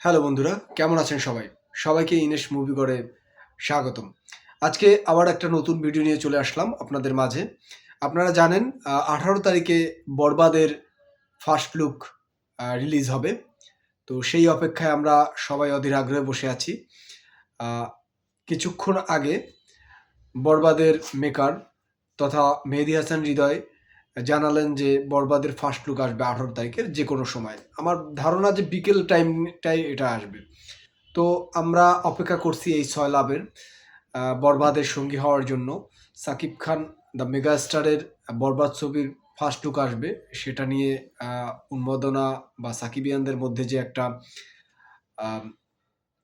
Hello বন্ধুরা, কেমন আছেন সবাই? সবাইকে ইনেশ মুভি করে স্বাগতম। আজকে আবার একটা নতুন ভিডিও নিয়ে চলে আসলাম আপনাদের মাঝে। আপনারা জানেন ১৮ তারিখে 'বরবাদের' ফার্স্ট লুক রিলিজ হবে। তো সেই অপেক্ষায় আমরা সবাই অধীর আগ্রহে বসে আছি। আ কিছুক্ষণ আগে 'বরবাদের' মেকার তথা মেহেদী হাসান হৃদয় জানালেন যে 'বরবাদের' ফার্স্ট লুক আসবে ১৮ তারিখের যেকোনো সময়। আমার ধারণা যে বিকেল টাইমটায় এটা আসবে। তো আমরা অপেক্ষা করছি এই সয়লাবের 'বরবাদের' সঙ্গী হওয়ার জন্য। সাকিব খান দ্য মেগাস্টারের 'বরবাদ' ছবির ফার্স্ট লুক আসবে। সেটা নিয়ে আ উন্মাদনা বা সাকিবিয়ানদের মধ্যে যে একটা আম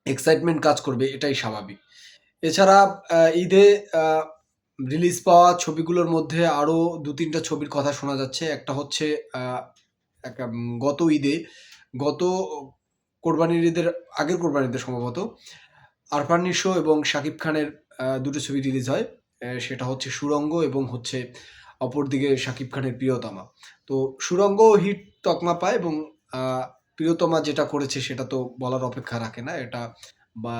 এক্সাইটমেন্ট কাজ করবে এটাই স্বাভাবিক। এছাড়া ঈদে আ রিলিজ পাওয়া ছবিগুলোর মধ্যে আরো ২-৩ টা ছবির কথা শোনা যাচ্ছে। একটা হচ্ছে আ একটা গত ঈদে, গত কোরবানির ঈদের আগের কোরবানির ঈদে সম্ভবত আরফান নিশো এবং শাকিব খানের ২ টো ছবি রিলিজ হয়। সেটা হচ্ছে 'সুড়ঙ্গ' এবং হচ্ছে অপরদিকে শাকিব খানের 'প্রিয়তমা'। তো 'সুড়ঙ্গ' হিট তকমা পায় এবং আ 'প্রিয়তমা' যেটা করেছে সেটা তো বলার অপেক্ষা রাখে না। এটা বা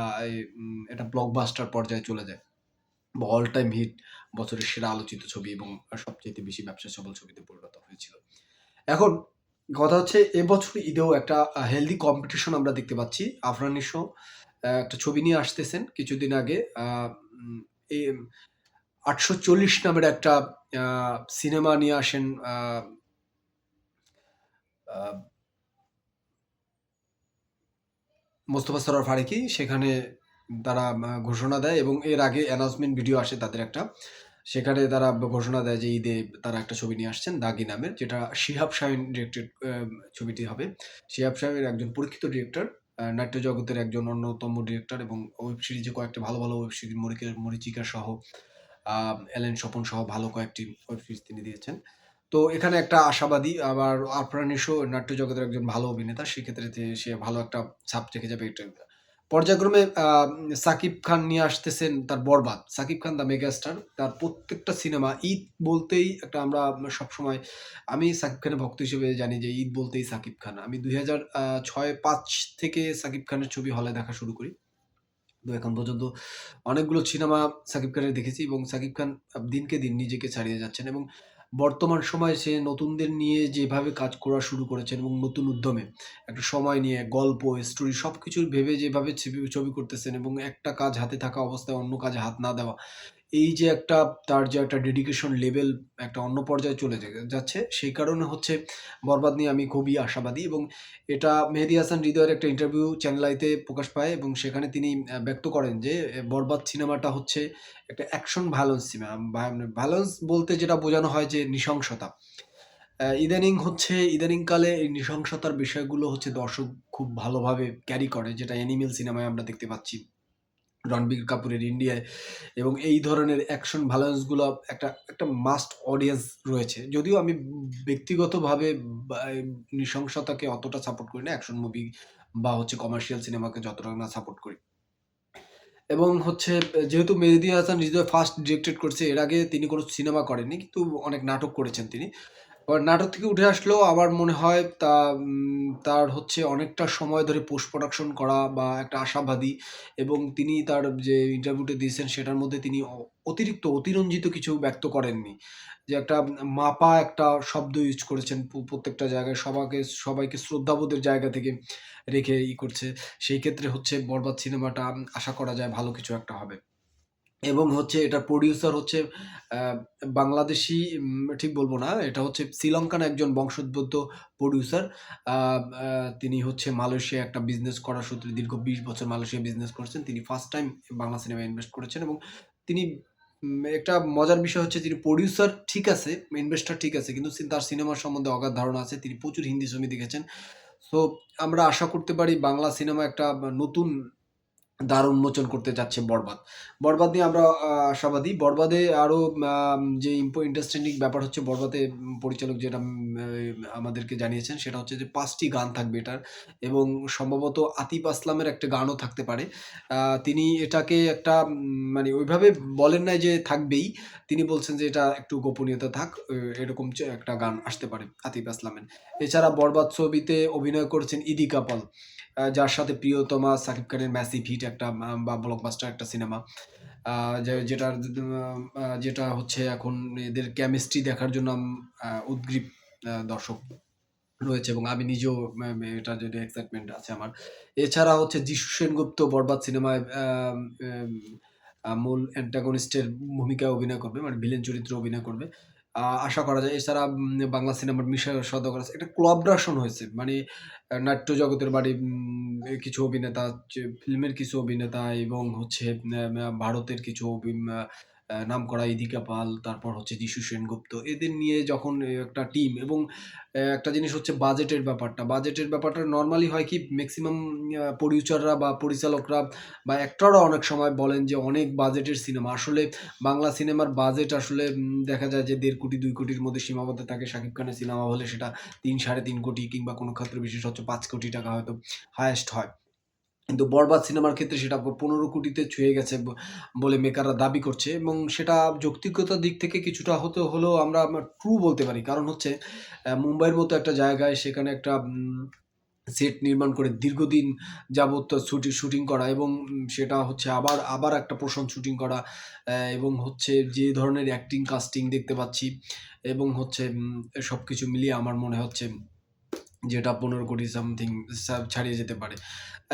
এটা ব্লকবাস্টার পর্যায়ে চলে যায় বা অল টাইম হিট, বছরের সেরা আলোচিত ছবি এবং সবচাইতে বেশি ব্যবসা সফল ছবিতে পরিণত হয়েছিল। এখন কথা হচ্ছে এবছর ঈদেও একটা হেলথি কম্পিটিশন আমরা দেখতে পাচ্ছি। আফরান নিশো একটা ছবি নিয়ে আসতেছেন কিছুদিন আগে। আ উম এ ৮৪০ নামের একটা আ সিনেমা নিয়ে আসেন আ মোস্তফা সরয়ার ফারুকী। সেখানে তারা ঘোষণা দেয় এবং এর আগে অ্যানাউন্সমেন্ট ভিডিও আসে তাদের একটা। সেখানে তারা ঘোষণা দেয় যে ঈদে তারা একটা ছবি নিয়ে আসছেন 'দাগি' নামের, যেটা শিহাব শাহীন ডিরেক্টেড ছবিটি হবে। শিহাব শাহীন একজন পরীক্ষিত ডিরেক্টর, নাট্য জগতের একজন অন্যতম ডিরেক্টর এবং ওয়েব সিরিজে কয়েকটা ভালো, ভালো ওয়েব সিরিজ 'মরীচিকা' সহ, 'এলেন স্বপন' সহ ভালো কয়েকটি ওয়েব সিরিজ তিনি দিয়েছেন। তো এখানে একটা আশাবাদী, আবার আরফান নিশো নাট্য জগতের একজন ভালো অভিনেতা। সেক্ষেত্রে সে ভালো একটা ছাপ রেখে যাবে এটা। পর্যায়ক্রমে সাকিব খান নিয়ে আসতেছেন তার 'বরবাদ'। Shakib Khan the megastar. তার প্রত্যেকটা সিনেমা ঈদ বলতেই একটা আমরা সবসময়, আমি সাকিব খানের ভক্ত হিসেবে জানি যে ঈদ বলতেই সাকিব খান। আমি ২০০৬-৫ থেকে সাকিব খানের ছবি হলে দেখা শুরু করি। তো এখন পর্যন্ত অনেকগুলো সিনেমা সাকিব খানের দেখেছি এবং সাকিব খান দিনকে দিন নিজেকে ছাড়িয়ে যাচ্ছেন এবং বর্তমান সময়ে সে নতুনদের নিয়ে যেভাবে কাজ করা শুরু করেছেন এবং নতুন উদ্যমে একটা সময় নিয়ে গল্প, স্টোরি সবকিছু ভেবে যেভাবে ছবি করতেছেন এবং একটা কাজ হাতে থাকা অবস্থায় অন্য কাজে হাত না দেওয়া। এই যে একটা, তার যে একটা ডেডিকেশন লেভেল একটা অন্য পর্যায়ে চলে যাচ্ছে, সেই কারণে হচ্ছে 'বরবাদ' নিয়ে আমি খুবই আশাবাদী এবং এটা মেহেদী হাসান হৃদয়ের একটা ইন্টারভিউ চ্যানেল আইতে প্রকাশ পায় এবং সেখানে তিনি ব্যক্ত করেন যে 'বরবাদ' সিনেমাটা হচ্ছে একটা অ্যাকশন ভায়োলেন্স সিনেমা। ভায়োলেন্স বলতে যেটা বোঝানো হয় যে নৃশংসতা। ইদানিংকালে এই নৃশংসতার বিষয়গুলো হচ্ছে দর্শক খুব ভালোভাবে ক্যারি করে, যেটা অ্যানিমেল সিনেমায় আমরা দেখতে পাচ্ছি। রণবীর কাপুরের ইন্ডিয়ায় এবং এই ধরনের অ্যাকশন ভায়োলেন্স গুলো একটা একটা মাস্ট অডিয়েন্স রয়েছে। যদিও আমি ব্যক্তিগতভাবে নৃশংসতাকে অতটা সাপোর্ট করি না। অ্যাকশন মুভি বা হচ্ছে কমার্শিয়াল সিনেমাকে যতটা না সাপোর্ট করি। এবং হচ্ছে যেহেতু মেহেদী হাসান হৃদয় ফার্স্ট ডিরেক্টেড করছে, এর আগে তিনি কোনো সিনেমা করেননি। কিন্তু অনেক নাটক করেছেন তিনি। আবার নাটক থেকে উঠে আসলেও আমার মনে হয় তার হচ্ছে অনেকটা সময় ধরে পোস্ট প্রোডাকশন করা বা একটা আশাবাদী এবং তিনি তার যে ইন্টারভিউটা দিয়েছেন সেটার মধ্যে তিনি অতিরিক্ত অতিরঞ্জিত কিছু ব্যক্ত করেননি। যে একটা মাপা একটা শব্দ ইউজ করেছেন প্রত্যেকটা জায়গায় সবাইকে শ্রদ্ধাবোধের জায়গা থেকে রেখে করছে। সেই ক্ষেত্রে হচ্ছে 'বরবাদ' সিনেমাটা আশা করা যায় ভালো কিছু একটা হবে। এবং হচ্ছে এটার প্রোডিউসার হচ্ছে আ বাংলাদেশী, ঠিক বলব না। এটা হচ্ছে শ্রীলঙ্কান একজন বংশোদ্ভূত প্রোডিউসার। আ আ তিনি হচ্ছে মালয়েশিয়ায় একটা বিজনেস করার সূত্রে দীর্ঘ ২০ বছর মালয়েশিয়ায় বিজনেস করেছেন। তিনি ফার্স্ট টাইম বাংলা সিনেমায় ইনভেস্ট করেছেন এবং তিনি একটা মজার বিষয় হচ্ছে তিনি প্রোডিউসার ঠিক আছে, ইনভেস্টর ঠিক আছে। কিন্তু তার সিনেমার সম্বন্ধে অগাধ ধারণা আছে। তিনি প্রচুর হিন্দি ছবি দেখেছেন। সো আমরা আশা করতে পারি বাংলা সিনেমা একটা নতুন দ্বার উন্মোচন করতে যাচ্ছে 'বরবাদ'। 'বরবাদ' নিয়ে আমরা আশাবাদী। 'বরবাদে' আরো যে ইন্টারেস্টিং ব্যাপার হচ্ছে 'বরবাদে' পরিচালক যেটা আমাদেরকে জানিয়েছেন সেটা হচ্ছে যে ৫ টি গান থাকবে এটার এবং সম্ভবত আতিফ আসলামের একটা গানও থাকতে পারে। আ তিনি এটাকে একটা মানে ওইভাবে বলেন নাই যে থাকবেই। তিনি বলছেন যে এটা একটু গোপনীয়তা থাক। এরকম একটা গান আসতে পারে আতিফ আসলামের। এছাড়া 'বরবাদ' ছবিতে অভিনয় করেছেন ইদি কাপাল। যার সাথে প্রিয়তমা সাকিব খানের ম্যাসিভ হিট একটা বা ব্লকবাস্টার একটা সিনেমা। যেটা হচ্ছে এখন এদের কেমিস্ট্রি দেখার জন্য উদগ্রীব দর্শক রয়েছে এবং আমি নিজেও এটার জন্য এক্সাইটমেন্ট আছে আমার। এছাড়া হচ্ছে যিশু সেনগুপ্ত বরবাদ সিনেমায় মূল অ্যান্টাগনিস্টের ভূমিকায় অভিনয় করবে, মানে ভিলেন চরিত্রে অভিনয় করবে। আশা করা যায়। এছাড়া বাংলা সিনেমার মিশা সওদাগর আছে। একটা কোলাবরেশন হয়েছে। মানে নাট্য জগতের বাড়ি কিছু অভিনেতা, ফিল্মের কিছু অভিনেতা এবং হচ্ছে ভারতের কিছু নামকরা ইদিকা পাল, তারপর হচ্ছে যিশু সেনগুপ্ত, এদের নিয়ে যখন একটা টিম এবং একটা জিনিস হচ্ছে বাজেটের ব্যাপারটা। বাজেটের ব্যাপারটা নরমালি হয় কি ম্যাক্সিমাম প্রোডিউসাররা বা পরিচালকরা বা অ্যাক্টররা অনেক সময় বলেন যে অনেক বাজেটের সিনেমা। আসলে বাংলা সিনেমার বাজেট আসলে দেখা যায় যে ১.৫ কোটি ২ কোটির মধ্যে সীমাবদ্ধ থাকে। শাকিব খানের সিনেমা হলে সেটা ৩, ৩.৫ কোটি কিংবা কোনো ক্ষেত্রে বিশেষ হচ্ছে ৫ কোটি টাকা হয়তো হাইয়েস্ট হয়। কিন্তু বরবাদ সিনেমার ক্ষেত্রে সেটা ১৫ কোটিতে ছুঁয়ে গেছে বলে মেকাররা দাবি করছে এবং সেটা যৌক্তিকতার দিক থেকে কিছুটা হলেও আমরা ট্রু বলতে পারি। কারণ হচ্ছে মুম্বাইয়ের মতো একটা জায়গায় সেখানে একটা সেট নির্মাণ করে দীর্ঘদিন যাবত শুটিং করা এবং সেটা হচ্ছে আবার একটা পোরশন শুটিং করা, এবং হচ্ছে যে ধরনের অ্যাক্টিং কাস্টিং দেখতে পাচ্ছি এবং হচ্ছে সবকিছু মিলিয়ে আমার মনে হচ্ছে যেটা ১৫ কোটি সামথিং ছাড়িয়ে যেতে পারে।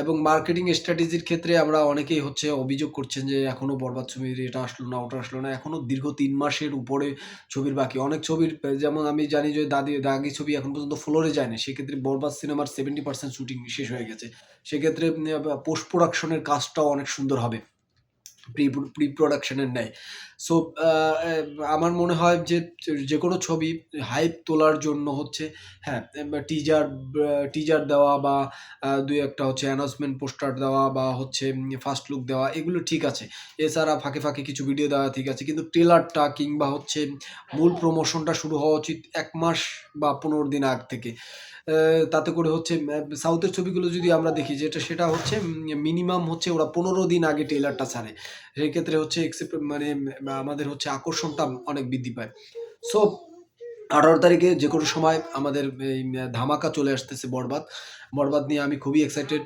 এবং মার্কেটিং স্ট্র্যাটেজির ক্ষেত্রে আমরা অনেকেই হচ্ছে অভিযোগ করছেন যে এখনো বরবাদ ছবির এটা আসলো না, ওটা আসলো না। এখনো দীর্ঘ ৩ মাসের উপরে ছবির বাকি। অনেক ছবির যেমন আমি জানি যে দাগি ছবি এখন পর্যন্ত ফ্লোরে যায়নি। সেক্ষেত্রে বরবাদ সিনেমার 70% শুটিং শেষ হয়ে গেছে। সেক্ষেত্রে পোস্ট প্রোডাকশন এর কাজটাও অনেক সুন্দর হবে। প্রি প্রোডাকশন এর ন্যায়। সো আমার মনে হয় যে যেকোনো ছবি হাইপ তোলার জন্য হচ্ছে, হ্যাঁ, টিজার দেওয়া বা ২-১ টা হচ্ছে অ্যানাউন্সমেন্ট পোস্টার দেওয়া বা হচ্ছে ফার্স্ট লুক দেওয়া এগুলো ঠিক আছে। এছাড়া ফাঁকে কিছু ভিডিও দেওয়া ঠিক আছে। কিন্তু ট্রেলারটা কিংবা হচ্ছে মূল প্রমোশনটা শুরু হওয়া উচিত ১ মাস বা ১৫ দিন আগ থেকে। তাতে করে হচ্ছে সাউথের ছবিগুলো যদি আমরা দেখি সেটা হচ্ছে মিনিমাম হচ্ছে ওরা ১৫ দিন আগে ট্রেলারটা ছাড়ে। সেক্ষেত্রে হচ্ছে মানে আমাদের হচ্ছে আকর্ষণটা অনেক বৃদ্ধি পায়। সো ১৮ তারিখে যেকোনো সময় আমাদের এই ধামাকা চলে আসতেছে বরবাদ। বরবাদ নিয়ে আমি খুবই এক্সাইটেড।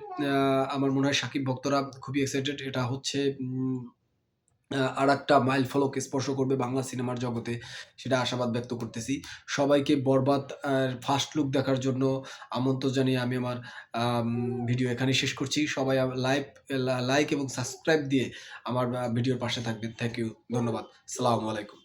আমার মনে হয় সাকিব ভক্তরা খুবই এক্সাইটেড। এটা হচ্ছে আরেকটা মাইলফলক স্পর্শ করবে বাংলা সিনেমার জগতে, সেটা আশাবাদ ব্যক্ত করতেছি। সবাইকে বরবাদ ফার্স্ট লুক দেখার জন্য আমন্ত্রণ জানিয়ে আমি আমার ভিডিও এখানেই শেষ করছি। সবাই লাইক এবং সাবস্ক্রাইব দিয়ে আমার ভিডিওর পাশে থাকবেন। Thank you. ধন্যবাদ। আসসালামু আলাইকুম।